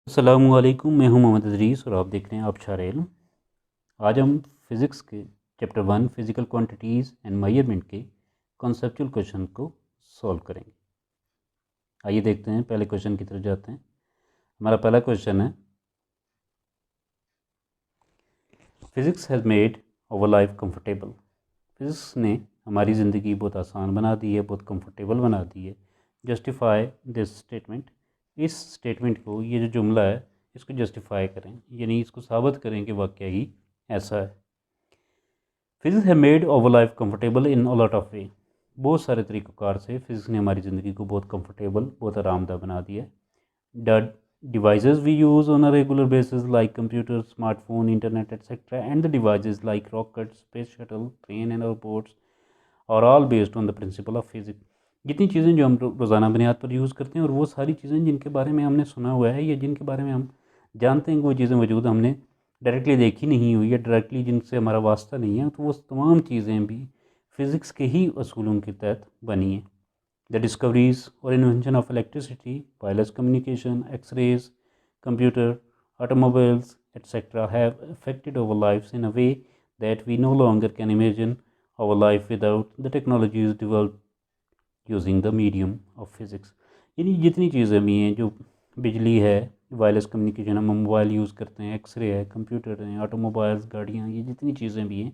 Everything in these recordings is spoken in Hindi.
अस्सलामुअलैकुम, मैं हूं मोहम्मद अदरीस और आप देख रहे हैं आबशार इल्म। आज हम फिज़िक्स के chapter 1 physical quantities and measurement के कॉन्सेप्चुअल क्वेश्चन को सॉल्व करेंगे। आइए देखते हैं, पहले क्वेश्चन की तरफ जाते हैं। हमारा पहला क्वेश्चन है, physics has made our life comfortable. Physics ने हमारी ज़िंदगी बहुत आसान बना दी है, बहुत कंफर्टेबल बना दी है। जस्टिफाई दिस स्टेटमेंट, इस स्टेटमेंट को, ये जो जुमला है इसको जस्टिफाई करें, यानी इसको साबित करें कि वाकया ही ऐसा है। Physics has made our life comfortable in a lot of way. बहुत सारे तरीक़ोकार से फिज़िक्स ने हमारी ज़िंदगी को बहुत कंफर्टेबल, बहुत आरामदा बना दिया है। The devices we use on a regular basis like computers, smartphone, internet, etc., and the devices like rockets, space shuttle, train and airports are all based on the principle of physics। जितनी चीज़ें जो हम रोज़ाना बुनियाद पर यूज़ करते हैं और वो सारी चीज़ें जिनके बारे में हमने सुना हुआ है या जिनके बारे में हम जानते हैं कि वो चीज़ें मौजूद हमने डायरेक्टली देखी नहीं हुई या डायरेक्टली जिनसे हमारा वास्ता नहीं है, तो वो तमाम चीज़ें भी फ़िज़िक्स के ही असूलों के तहत बनी हैं। The discoveries or invention of electricity, wireless communication, X-rays, computer, automobiles, etc. have affected our lives in a way that we no longer can imagine our life without the technologies developed using the medium of physics। यानी जितनी चीज़ें भी हैं, जो बिजली है, वायरलेस कम्युनिकेशन, हम मोबाइल यूज़ करते हैं, एक्सरे है, कंप्यूटर हैं, ऑटोमोबाइल्स, गाड़ियाँ, ये जितनी चीज़ें भी हैं,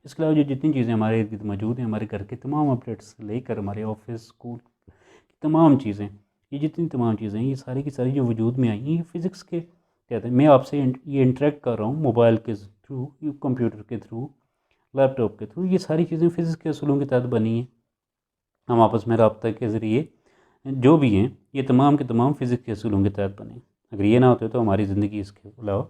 इसके अलावा जो जितनी चीज़ें हमारे इर्द गिर्द मौजूद हैं, हमारे घर के तमाम अपडेट्स से लेकर हमारे ऑफिस, स्कूल की तमाम चीज़ें, ये जितनी तमाम चीज़ें हैं, ये सारी की सारी जो वजूद में आई हैं, ये फ़िज़िक्स के कहते हैं। मैं आपसे ये इंटरेक्ट कर रहा हूँ मोबाइल के थ्रू, कंप्यूटर के थ्रू, लैपटॉप के थ्रू, ये सारी चीज़ें फ़िज़िक्स के असूलों के तहत बनी हैं। हम आपस में रब्ता के ज़रिए जो भी हैं, ये तमाम के तमाम फ़िज़िक्स के असूलों के तहत बने। अगर ये ना होते तो हमारी ज़िंदगी इसके अलावा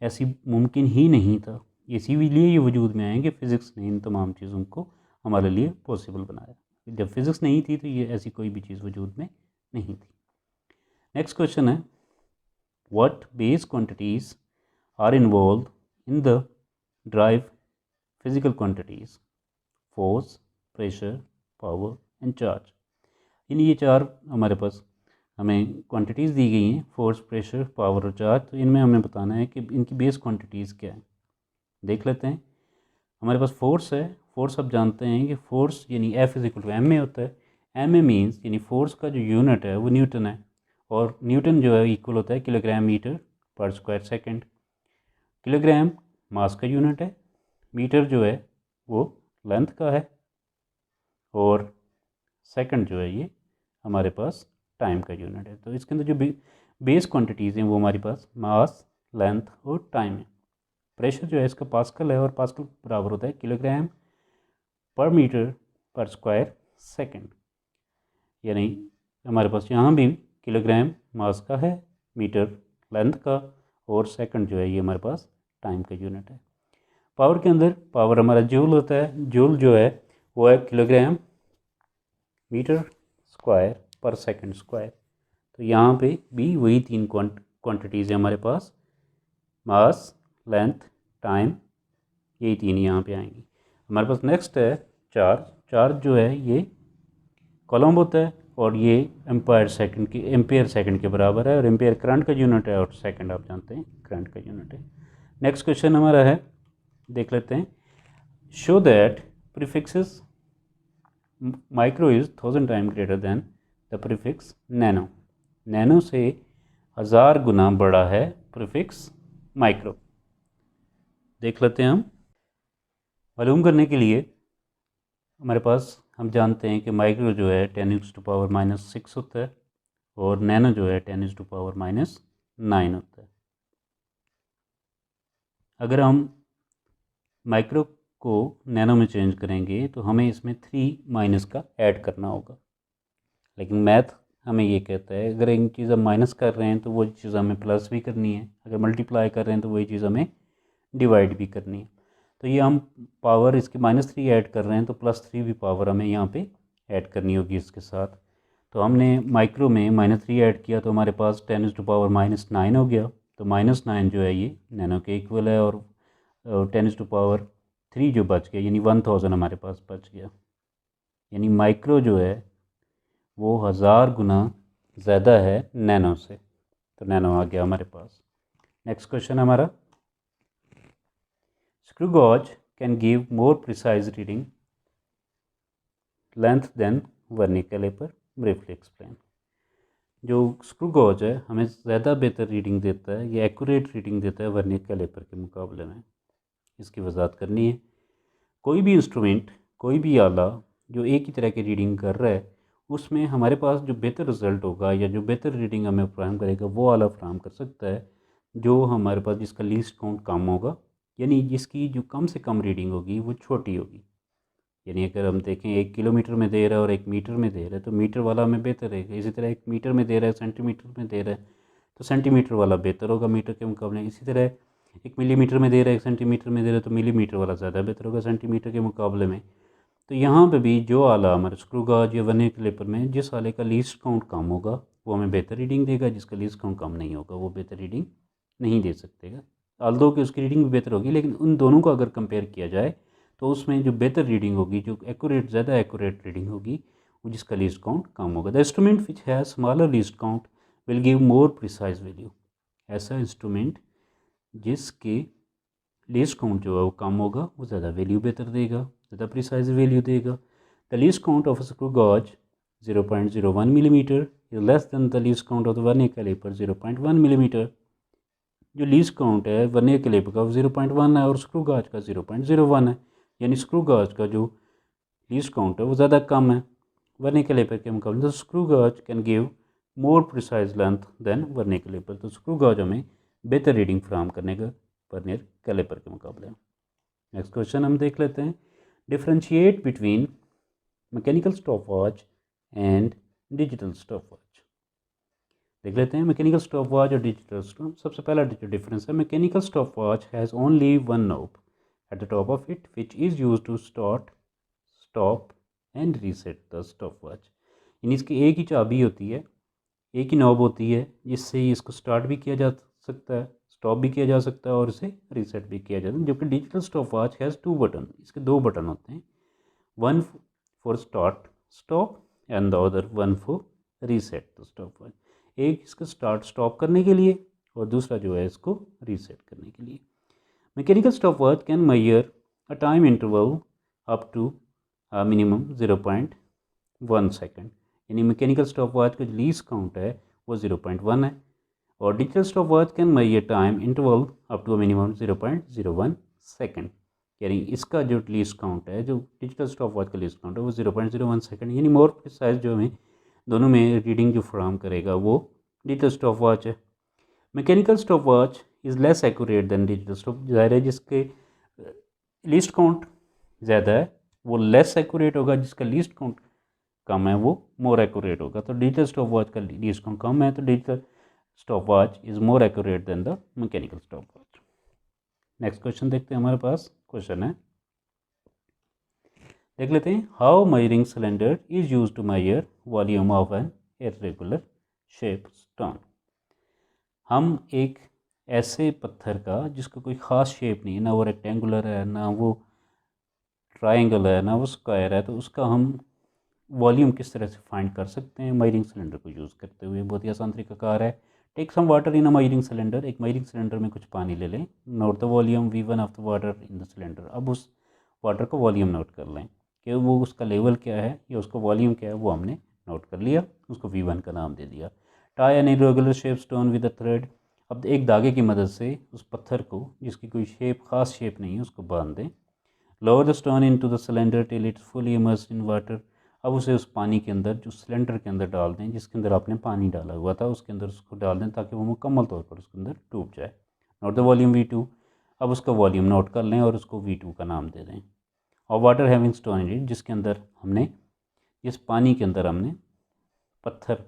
ऐसी मुमकिन ही नहीं था। इसीलिए ये वजूद में आए कि फ़िज़िक्स ने इन तमाम चीज़ों को हमारे लिए पॉसिबल बनाया। जब फिज़िक्स नहीं थी तो ये ऐसी कोई भी चीज़ वजूद में नहीं थी। नेक्स्ट क्वेश्चन है, what base quantities are involve in the drive physical quantities, force, pressure, power and charge. ये चार हमारे पास हमें क्वांटिटीज़ दी गई हैं, फोर्स, प्रेशर, पावर और चार्ज। तो इनमें हमें बताना है कि इनकी बेस क्वांटिटीज़ क्या है। देख लेते हैं। हमारे पास फोर्स है। फोर्स आप जानते हैं कि फोर्स यानी F is equal to M A होता है। एम ए मीन्स यानी फोर्स का जो यूनिट है वो न्यूटन है, और न्यूटन जो है इक्वल होता है किलोग्राम मीटर पर स्क्वायर सेकंड। किलोग्राम मास का यूनिट है, मीटर जो है वो लेंथ का है, और सेकंड जो है ये हमारे पास टाइम का यूनिट है। तो इसके अंदर जो बेस क्वांटिटीज़ हैं वो हमारे पास मास, लेंथ और टाइम है। प्रेशर जो है इसका पास्कल है, और पास्कल बराबर होता है किलोग्राम पर मीटर पर स्क्वायर सेकंड। यानी हमारे पास यहाँ भी किलोग्राम मास का है, मीटर लेंथ का, और सेकंड जो है ये हमारे पास टाइम का यूनिट है। पावर के अंदर पावर हमारा जूल होता है। जूल जो है वो है किलोग्राम मीटर स्क्वायर पर सेकंड स्क्वायर। तो यहाँ पे भी वही तीन क्वांटिटीज़ है हमारे पास, मास, लेंथ, टाइम, यही तीन यहाँ पे आएंगी। हमारे पास नेक्स्ट है चार्ज। चार्ज जो है ये कॉलम होता है, और ये एम्पेयर सेकंड के बराबर है, और एम्पेयर करंट का यूनिट है, और सेकंड आप जानते हैं करंट का यूनिट है। नेक्स्ट क्वेश्चन हमारा है, देख लेते हैं। Show that prefixes micro is 1000 time greater than the prefix nano. Nano से 1000 गुना बड़ा है प्रीफिक्स माइक्रो। देख लेते हैं हम। मालूम करने के लिए हमारे पास, हम जानते हैं कि माइक्रो जो है 10⁻⁻6 होता है, और नैनो जो है 10⁻⁻9 होता है। अगर हम माइक्रो को नैनो में चेंज करेंगे तो हमें इसमें 3 माइनस का ऐड करना होगा, लेकिन मैथ हमें ये कहता है अगर एक चीज़ हम माइनस कर रहे हैं तो वो चीज़ हमें प्लस भी करनी है, अगर मल्टीप्लाई कर रहे हैं तो वही चीज़ हमें डिवाइड भी करनी है। तो ये हम पावर इसकी -3 ऐड कर रहे हैं, तो +3 भी पावर हमें यहाँ पे ऐड करनी होगी इसके साथ। तो हमने माइक्रो में -3 ऐड किया तो हमारे पास 10⁻⁻9 हो गया। तो -9 जो है ये नैनो के इक्वल है, और 10⁻3 जो बच गया यानी 1000 हमारे पास बच गया। यानी माइक्रो जो है वो 1000 गुना ज़्यादा है नैनो से। तो नैनो आ गया हमारे पास। नेक्स्ट क्वेश्चन हमारा, screw gauge can give more precise reading length than vernier caliper, briefly explain. जो स्क्रू गॉज है हमें ज़्यादा बेहतर रीडिंग देता है या एक्यूरेट रीडिंग देता है वर्नियर कैलिपर के मुकाबले में। इसकी वजाहत करनी है। कोई भी इंस्ट्रूमेंट, कोई भी आला जो एक ही तरह की रीडिंग कर रहा है, उसमें हमारे पास जो बेहतर रिज़ल्ट होगा या जो बेहतर रीडिंग हमें फ्राहम करेगा वो आला फ्राहम कर सकता है जो हमारे पास जिसका लीस्ट काउंट कम होगा, यानी जिसकी जो कम से कम रीडिंग होगी वो छोटी होगी। यानी अगर हम देखें 1 किलोमीटर में दे रहा है और 1 मीटर में दे रहा है तो मीटर वाला हमें बेहतर रहेगा। इसी तरह 1 मीटर में दे रहा है, सेंटीमीटर में दे रहा है तो सेंटीमीटर वाला बेहतर होगा मीटर के मुकाबले। इसी तरह 1 मिलीमीटर में दे रहा है, 1 सेंटीमीटर में दे रहा है तो मिलीमीटर वाला ज़्यादा बेहतर होगा सेंटीमीटर के मुकाबले में। तो यहाँ पे भी जो आला हमारे स्क्रू गॉज या वर्नियर कैलिपर में जिस आले का लीस्ट काउंट कम होगा वो हमें बेहतर रीडिंग देगा, जिसका लीस्ट काउंट कम नहीं होगा वो बेहतर रीडिंग नहीं दे सकतेगा। आल्दो कि उसकी रीडिंग भी बेहतर होगी, लेकिन उन दोनों को अगर कंपेयर किया जाए तो उसमें जो बेहतर रीडिंग होगी, जो एक्यूरेट ज़्यादा एक्यूरेट रीडिंग होगी, वो जिसका लीस्ट काउंट कम होगा। The instrument which has smaller least count will give more precise value. ऐसा इंस्ट्रूमेंट जिसके लीस्ट काउंट जो है वो कम होगा वो ज़्यादा वैल्यू बेहतर देगा, ज़्यादा प्रिसाइज वैल्यू देगा। The least count of screw gauge 0.01 millimetre is less than the least count of the vernier caliper 0.1 millimetre. जो लीस्ट काउंट है वर्नियर कैलिपर का 0.1 है और स्क्रू गॉज का 0.01 है, यानी स्क्रू गॉज का जो लीस्ट काउंट है वो ज़्यादा कम है वर्नियर कैलिपर के मुकाबले। तो screw gauge can give more precise length than vernier caliper. तो स्क्रू गॉज हमें बेहतर रीडिंग फ्राहम करने का वर्नियर कैलिपर के मुकाबले। नेक्स्ट क्वेश्चन हम देख लेते हैं, differentiate between mechanical stop watch and digital stop watch. देख लेते हैं मैकेनिकल स्टॉप वॉच और डिजिटल स्टॉप। सबसे पहला जो डिफरेंस है, mechanical stop watch has only one knob at the top of it which is use to start, stop and reset the stop watch. यानी इसकी एक ही चाबी होती है, एक ही नॉब होती है जिससे इसको स्टार्ट भी किया जा सकता है, स्टॉप भी किया जा सकता है और इसे रीसेट भी किया जाता है। जबकि digital stop watch has 2 button, इसके 2 बटन होते हैं, one for start stop and the other one for reset the stop watch. एक इसको स्टार्ट स्टॉप करने के लिए और दूसरा जो है इसको रीसेट करने के लिए। Mechanical stop watch can measure a time interval up to minimum 0.1 second. यानी मैकेनिकल स्टॉप वॉच का जो लीस्ट काउंट है वो 0.1 है और digital stop watch can measure time interval up to minimum 0.01 second. यानी इसका जो लीस्ट काउंट है, जो डिजिटल स्टॉप वॉच का लीस्ट काउंट है वो 0.01 सेकेंड, यानी मोर प्रिसाइज जो हमें दोनों में रीडिंग जो फ्राहम करेगा वो डिजिटल स्टॉप वॉच है। Mechanical stop watch is less accurate than digital stop. ज़ाहिर है जिसके लीस्ट काउंट ज़्यादा है वो लेस एक्यूरेट होगा, जिसका लीस्ट काउंट कम है वो मोर एक्यूरेट होगा। तो डिजिटल स्टॉप वॉच का लीस्ट काउंट कम है तो digital stop watch is more accurate than the mechanical stop watch. Next question देखते हैं, हमारे पास क्वेश्चन है, देख लेते हैं, how measuring cylinder is use to measure volume of an irregular shape stone. हम एक ऐसे पत्थर का जिसका कोई ख़ास शेप नहीं है, ना वो रेक्टेंगुलर है, ना वो ट्रायंगल है, ना वो स्क्वायर है, तो उसका हम वॉल्यूम किस तरह से फाइंड कर सकते हैं मेजरिंग सिलेंडर को यूज़ करते हुए। बहुत ही आसान तरीकाकार है। Take some water in a measuring cylinder. एक मेजरिंग सिलेंडर में कुछ पानी ले लें। Note the volume V1 of the water in the cylinder. अब उस वाटर का वॉल्यूम नोट कर लें कि वो उसका लेवल क्या है या उसका वॉल्यूम क्या है, वो हमने नोट कर लिया, उसको V1 का नाम दे दिया। Tie an irregular shape stone with a thread. अब एक धागे की मदद से उस पत्थर को जिसकी कोई शेप, ख़ास शेप नहीं है, उसको बांध दें। Lower the stone into the cylinder till it's fully immersed in water. अब उसे उस पानी के अंदर, जो सिलेंडर के अंदर डाल दें, जिसके अंदर आपने पानी डाला हुआ था उसके अंदर उसको डाल दें ताकि वो मुकम्मल तौर पर उसके अंदर डूब जाए। Note the volume V2। अब उसका वॉल्यूम नोट कर लें और उसको V2 का नाम दे दें। और water having stone in it, जिसके अंदर हमने, जिस पानी के अंदर हमने पत्थर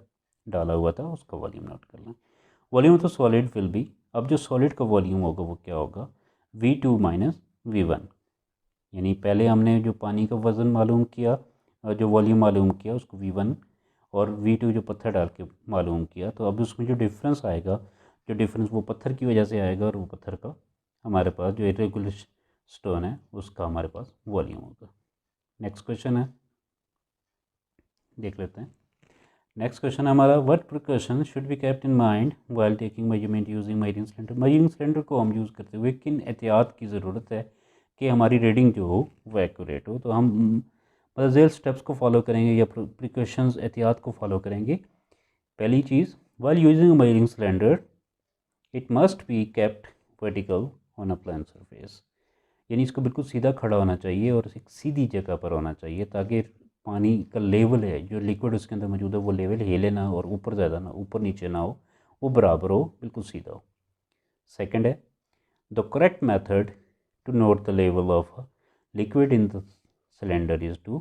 डाला हुआ था उसका वॉल्यूम नोट कर लें। वॉल्यूम तो सॉलिड विल बी, अब जो सॉलिड का वॉल्यूम होगा वो क्या होगा, V2 माइनस V1। यानी पहले हमने जो पानी का वज़न मालूम किया और जो वॉल्यूम मालूम किया उसको V1 और V2 जो पत्थर डाल के मालूम किया, तो अब उसमें जो डिफरेंस आएगा, जो डिफरेंस वो पत्थर की वजह से आएगा और वो पत्थर का हमारे पास जो इरेगुलर स्टोन है उसका हमारे पास वॉल्यूम होगा। नेक्स्ट क्वेश्चन है, देख लेते हैं, नेक्स्ट क्वेश्चन हमारा, what precaution should be kept in mind while taking measurement using marine cylinder. Marine cylinder को हम यूज़ करते हुए किन एहतियात की ज़रूरत है कि हमारी रीडिंग जो हो वो एक्यूरेट हो। तो हम मतलब झेल स्टेप्स को फॉलो करेंगे या प्रिकॉशंस एहतियात को फॉलो करेंगे। पहली चीज़, while using marine cylinder it must be kept vertical on a plane surface, यानी इसको बिल्कुल सीधा खड़ा होना चाहिए और एक सीधी जगह पर होना चाहिए ताकि पानी का लेवल है जो लिक्विड उसके अंदर मौजूद है वो लेवल हिले ना और ऊपर ज़्यादा ना ऊपर नीचे ना हो, वो बराबर हो, बिल्कुल सीधा हो। सेकंड है, the correct method to note the level of liquid in the cylinder is to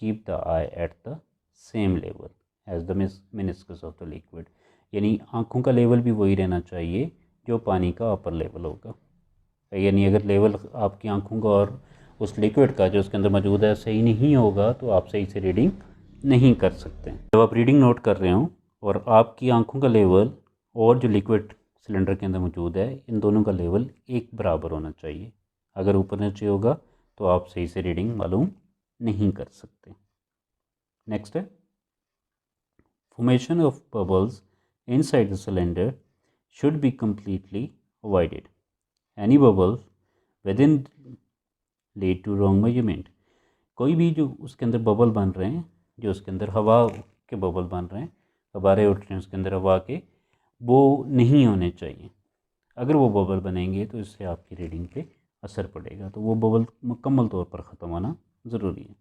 keep the eye at the same level as the meniscus of the liquid, यानी आँखों का लेवल भी वही रहना चाहिए जो पानी का अपर लेवल होगा। यानी अगर लेवल आपकी आंखों का और उस लिक्विड का जो उसके अंदर मौजूद है सही नहीं होगा तो आप सही से रीडिंग नहीं कर सकते। जब आप रीडिंग नोट कर रहे हो और आपकी आंखों का लेवल और जो लिक्विड सिलेंडर के अंदर मौजूद है इन दोनों का लेवल एक बराबर होना चाहिए। अगर ऊपर नीचे होगा तो आप सही से रीडिंग मालूम नहीं कर सकते। नेक्स्ट है, formation of bubbles inside the cylinder should be completely avoided. Any bubble within lead to wrong measurement. कोई भी जो उसके अंदर बबल बन रहे हैं, जो उसके अंदर हवा के बबल बन रहे हैं, हवारे उठ रहे हैं उसके अंदर हवा के, वो नहीं होने चाहिए। अगर वो बबल बनेंगे तो इससे आपकी रीडिंग पे असर पड़ेगा, तो वो बबल मुकम्मल तौर पर ख़त्म होना ज़रूरी है।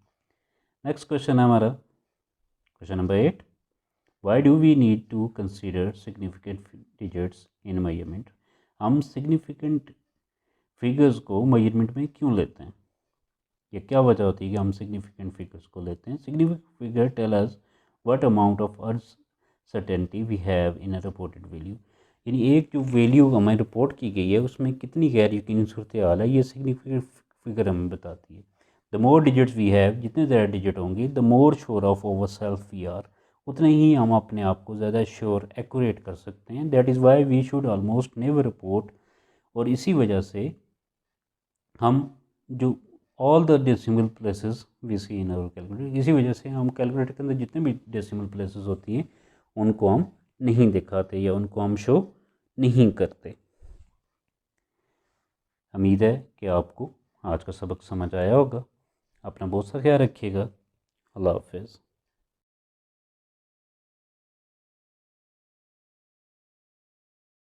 नेक्स्ट क्वेश्चन है हमारा question number 8, why do we need to consider significant digits in measurement. हम सिग्निफिकेंट फिगर्स को मेजरमेंट में क्यों लेते हैं, या क्या वजह होती है कि हम सिग्निफिकेंट फिगर्स को लेते हैं। Significant figure tell us what amount of uncertainty we have in a reported value, यानी एक जो वैल्यू हमें रिपोर्ट की गई है उसमें कितनी गैर यकीनी सूरत हाल है, ये सिग्निफिकेंट फिगर हमें बताती है। The more digits we have, जितने ज़्यादा डिजिट होंगे the more sure of over self we are, उतने ही हम अपने आप को ज़्यादा श्योर एक्यूरेट कर सकते हैं। That is why we should almost never report, और इसी वजह से हम जो all the decimal places we see in our calculator, इसी वजह से हम कैलकुलेटर के अंदर जितने भी डेसिमल प्लेसेस होती हैं उनको हम नहीं दिखाते या उनको हम शो नहीं करते। उम्मीद है कि आपको आज का सबक समझ आया होगा। अपना बहुत सा ख्याल रखिएगा। अल्लाह हाफिज़।